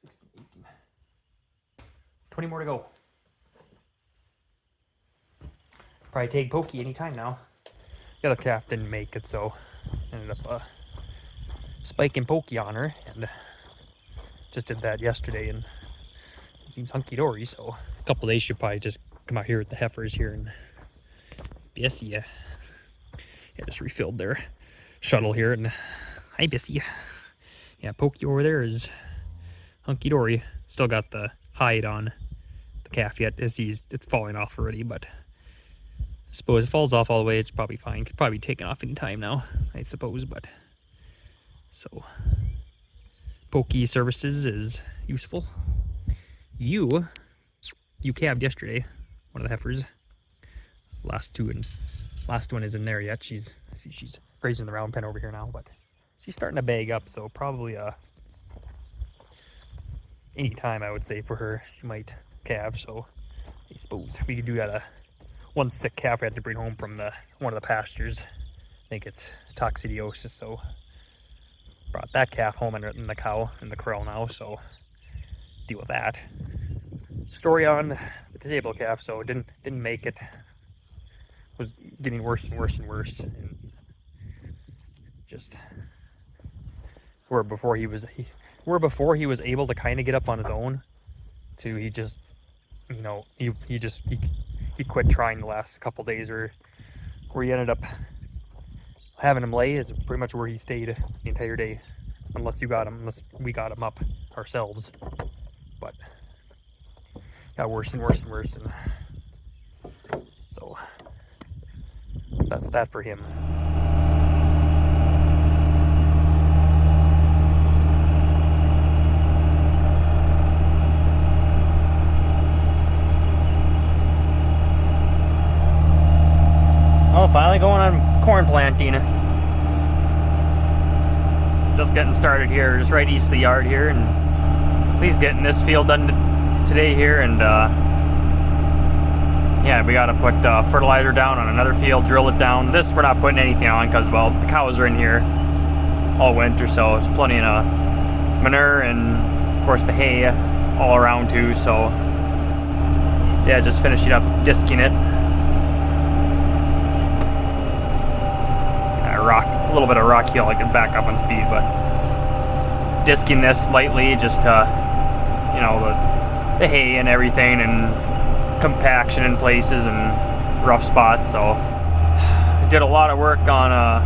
16, 18. 20 more to go. Probably take Pokey anytime now. The other calf didn't make it, so ended up spiking Pokey on her, and just did that yesterday, and it seems hunky-dory, so a couple days should probably just come out here with the heifers here and Bessie, yeah, just refilled their shuttle here, and hi Bessie. Yeah, Pokey over there is hunky-dory. Still got the hide on the calf yet, as it's falling off already, but I suppose it falls off all the way, it's probably fine. Could probably be taken off any time now, I suppose, but so Pokey services is useful. You calved yesterday, one of the heifers. Last one isn't there yet. I see she's grazing the round pen over here now, but she's starting to bag up, so probably any time I would say for her she might calve. So I suppose we could do that. One sick calf we had to bring home from one of the pastures. I think it's toxidiosis, so brought that calf home and the cow in the corral now, so deal with that. Story on the disabled calf, so it didn't make it. Was getting worse and worse and worse, and just before he was able to kind of get up on his own, to he just, you know, he quit trying the last couple days, or where he ended up having him lay is pretty much where he stayed the entire day, unless we got him up ourselves. But got worse and worse and worse, and so that's that for him. Oh, finally going on corn planting. Just getting started here, just right east of the yard here, and at least getting this field done today here, and yeah, we got to put fertilizer down on another field, drill it down. This we're not putting anything on because, well, the cows are in here all winter, so there's plenty of manure and, of course, the hay all around too. So yeah, just finishing up disking it. A little bit of rock heel, I can back up on speed, but disking this lightly, just to, you know, the hay and everything, and compaction in places and rough spots. So I did a lot of work on a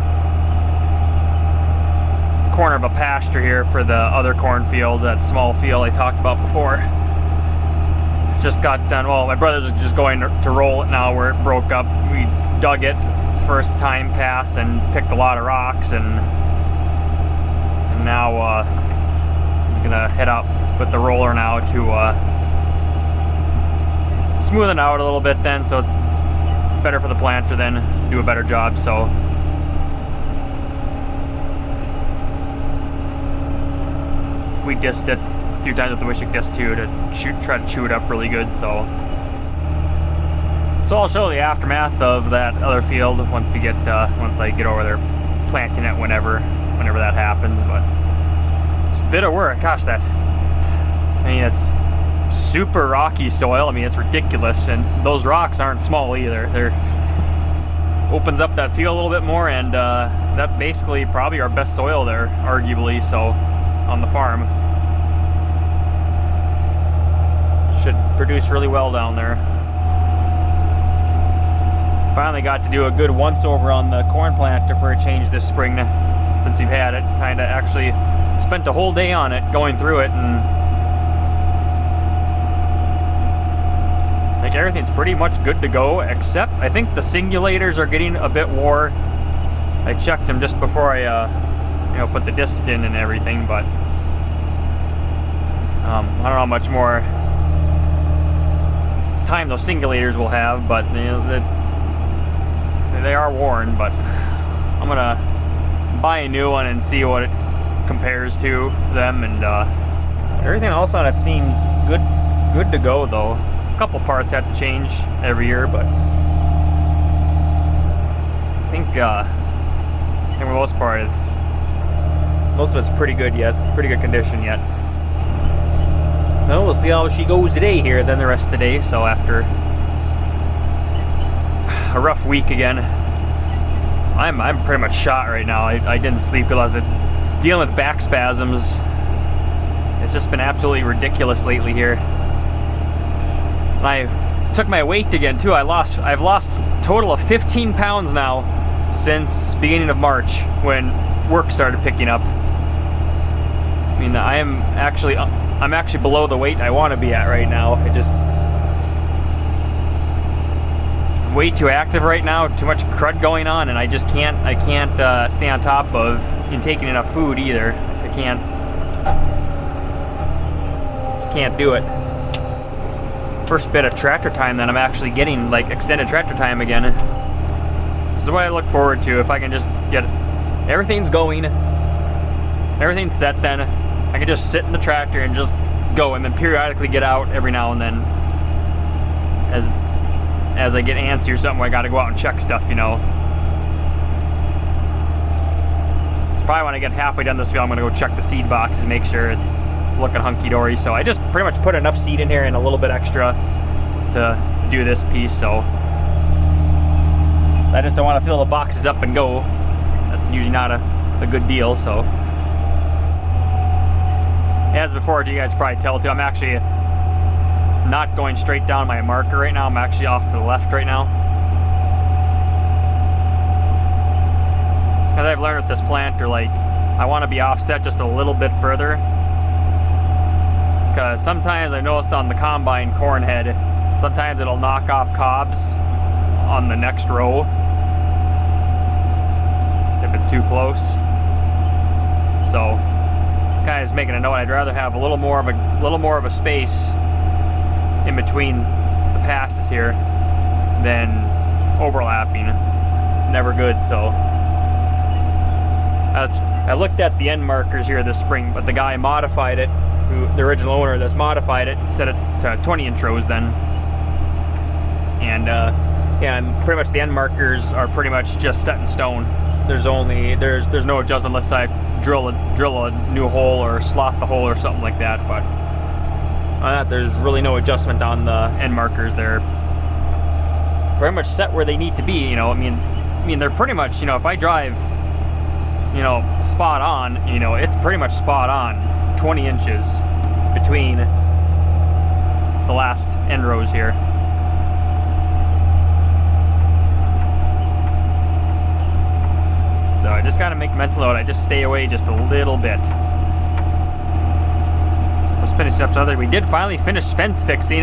corner of a pasture here for the other cornfield, that small field I talked about before. Just got done. Well, my brother's just going to roll it now where it broke up. We dug it first time pass and picked a lot of rocks, and now he's gonna head up with the roller now to smooth it out a little bit, then, so it's better for the planter, then do a better job. So we dissed it a few times with the Wishick disc too, to try to chew it up really good. So I'll show the aftermath of that other field once I get over there planting it, whenever that happens. But it's a bit of work. Gosh, it's super rocky soil. I mean, it's ridiculous, and those rocks aren't small either. They're opens up that field a little bit more, and that's basically probably our best soil there, arguably, so on the farm. Should produce really well down there. Finally got to do a good once over on the corn planter for a change this spring, since we've had it. Kind of actually spent a whole day on it, going through it, and I think everything's pretty much good to go, except I think the singulators are getting a bit wore. I checked them just before I put the disc in and everything, but I don't know how much more time those singulators will have, but they are worn. But I'm gonna buy a new one and see what it compares to them, and everything else on it seems good to go, though. A couple parts have to change every year, but I think for the most part most of it's pretty good condition yet. Well, we'll see how she goes today here, then the rest of the day. So after a rough week again, I'm pretty much shot right now. I didn't sleep because I was dealing with back spasms. It's just been absolutely ridiculous lately here. And I took my weight again too. I've lost a total of 15 pounds now since beginning of March when work started picking up. I mean, I'm actually below the weight I want to be at right now. I'm way too active right now, too much crud going on, and I can't stay on top of and taking enough food either. Just can't do it. First bit of tractor time that I'm actually getting, like extended tractor time again. This is what I look forward to. If I can just get everything's going, everything's set, then I can just sit in the tractor and just go, and then periodically get out every now and then as I get antsy or something. I got to go out and check stuff, you know. It's probably when I get halfway done this field, I'm going to go check the seed box and make sure it's looking hunky-dory. So I just pretty much put enough seed in here and a little bit extra to do this piece. So I just don't want to fill the boxes up and go. That's usually not a good deal. So as before, you guys probably tell too, I'm actually not going straight down my marker right now. I'm actually off to the left right now. As I've learned with this planter, like, I want to be offset just a little bit further, because sometimes I noticed on the combine corn head, sometimes it'll knock off cobs on the next row if it's too close. So kind of just making a note, I'd rather have a little more of a space in between the passes here than overlapping. It's never good. So I looked at the end markers here this spring, but the guy modified it, the original owner that's modified it, set it to 20-inch rows then. And and pretty much the end markers are pretty much just set in stone. There's no adjustment unless I drill a new hole or slot the hole or something like that. But on that, there's really no adjustment on the end markers. They're pretty much set where they need to be. You know, I mean they're pretty much, you know, if I drive, you know, spot on, you know, it's pretty much spot on 20 inches between the last end rows here. So I just got to make mental note. I just stay away just a little bit. Let's finish up. So we did finally finish fence fixing.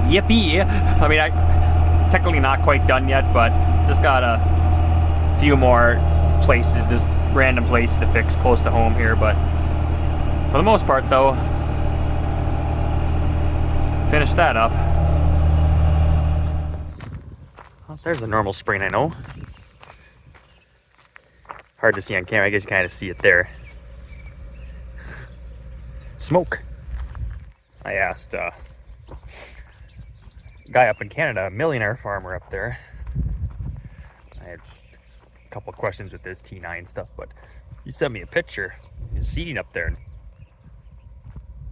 Yippee! I mean, I technically not quite done yet, but just got a few more places, just random places to fix close to home here. But for the most part, though, finish that up. Well, there's a normal spring, I know. Hard to see on camera. I guess you kind of see it there. Smoke. I asked a guy up in Canada, a millionaire farmer up there. I had a couple of questions with this T9 stuff, but he sent me a picture. He's seeding up there.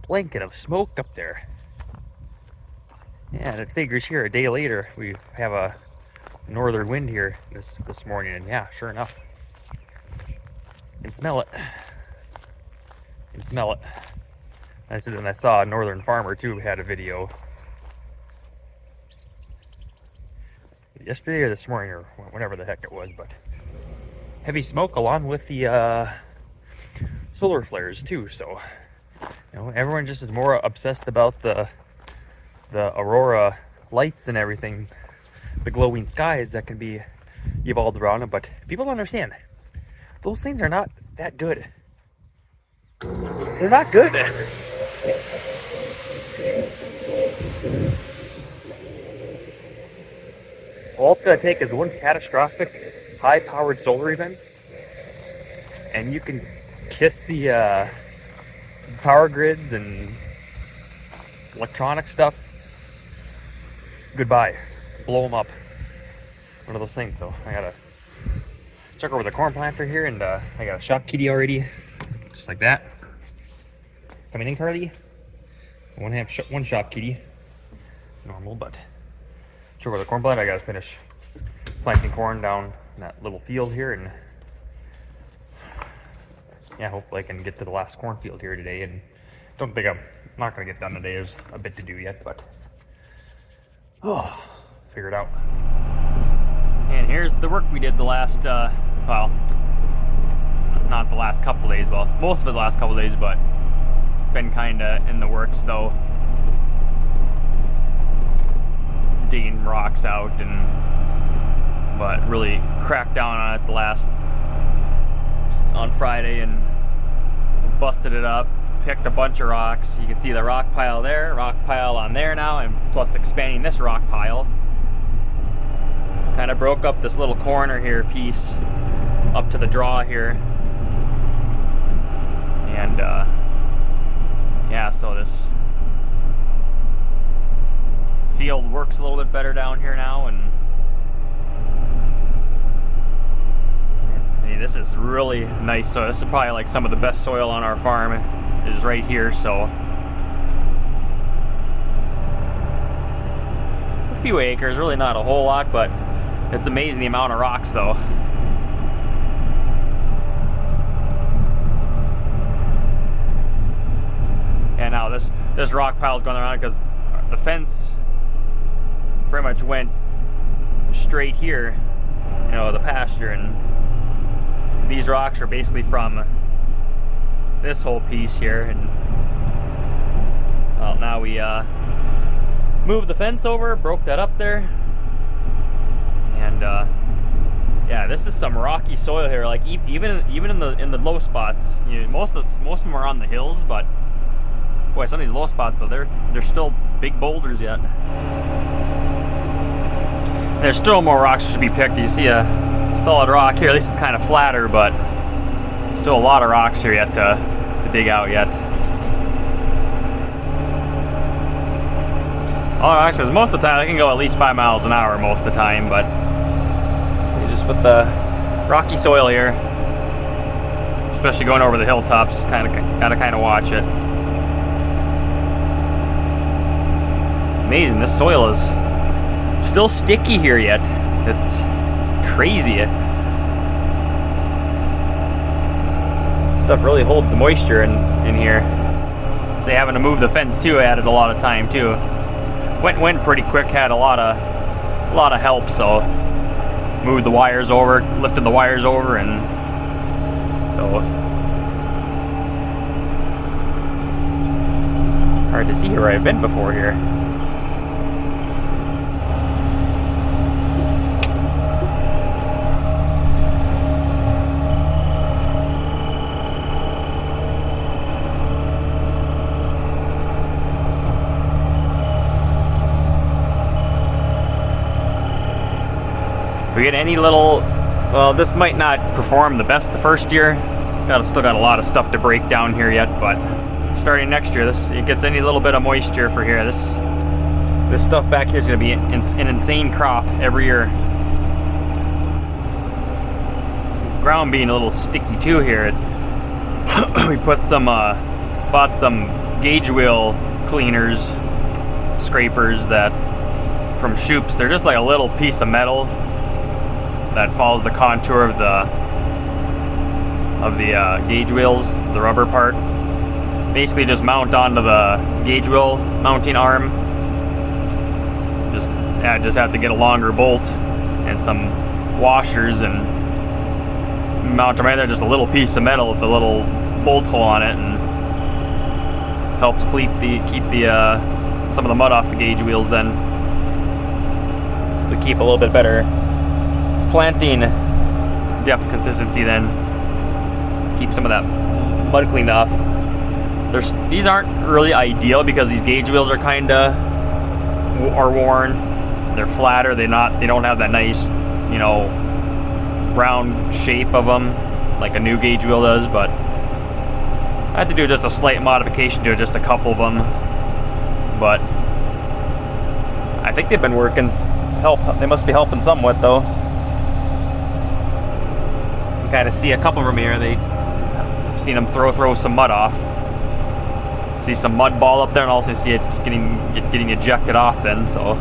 Blanket of smoke up there. Yeah, and it figures here a day later we have a northern wind here this morning, and yeah, sure enough. You can smell it. You can smell it. And I saw a northern farmer too had a video yesterday or this morning or whatever the heck it was, but heavy smoke along with the solar flares too. So, you know, everyone just is more obsessed about the aurora lights and everything, the glowing skies that can be evolved around them, but people don't understand. Those things are not that good. They're not good. All it's going to take is one catastrophic, high-powered solar event, and you can kiss the power grids and electronic stuff goodbye. Blow them up. One of those things. So I gotta check over the corn planter here, and I got a shock kitty already, just like that. Coming in, Carly. One shop kitty. Normal, but sure with the corn plant, I gotta finish planting corn down in that little field here, and yeah, hopefully I can get to the last cornfield here today. And don't think I'm not gonna get done today. There's a bit to do yet, but figure it out. And here's the work we did the last, well, not the last couple days, well, most of it the last couple days, but it's been kind of in the works though. Digging rocks out, but really cracked down on it on Friday and busted it up, picked a bunch of rocks. You can see the rock pile there, rock pile on there now, and plus expanding this rock pile. Kind of broke up this little corner here piece up to the draw here. And yeah, so this field works a little bit better down here now, and hey, this is really nice. So this is probably like some of the best soil on our farm is right here. So a few acres, really not a whole lot, but it's amazing the amount of rocks though. And now this rock pile is going around because the fence pretty much went straight here, you know, the pasture, and these rocks are basically from this whole piece here. And well, now we moved the fence over, broke that up there, and yeah, this is some rocky soil here. Like even in the low spots, you know, most of them are on the hills, but boy, some of these low spots though, they're still big boulders yet. There's still more rocks to be picked. You see a solid rock here. At least it's kind of flatter, but still a lot of rocks here yet to dig out yet. Oh, actually, most of the time I can go at least 5 miles an hour most of the time, but just with the rocky soil here, especially going over the hilltops, just gotta kind of watch it. It's amazing. This soil is still sticky here yet. It's crazy. Stuff really holds the moisture in here. So having to move the fence too added a lot of time too. Went pretty quick. Had a lot of help. So moved the wires over, lifted the wires over, and so hard to see where I've been before here. If we get any little, well, this might not perform the best the first year. It's still got a lot of stuff to break down here yet, but starting next year, it gets any little bit of moisture for here. This stuff back here is going to be an insane crop every year. The ground being a little sticky too here. We bought some gauge wheel cleaners, scrapers from Shoops. They're just like a little piece of metal that follows the contour of the gauge wheels, the rubber part. Basically just mount onto the gauge wheel mounting arm. Just have to get a longer bolt and some washers and mount them right there. Just a little piece of metal with a little bolt hole on it, and helps keep some of the mud off the gauge wheels. Then to keep a little bit better planting depth consistency, then keep some of that mud cleaned off. These aren't really ideal because these gauge wheels are are worn. They're flatter. They don't have that nice, you know, round shape of them like a new gauge wheel does. But I had to do just a slight modification to just a couple of them. But I think they've been working. They must be helping somewhat though. Kind of see a couple of them here. I've seen them throw some mud off. see some mud ball up there, and also see it getting ejected off then. So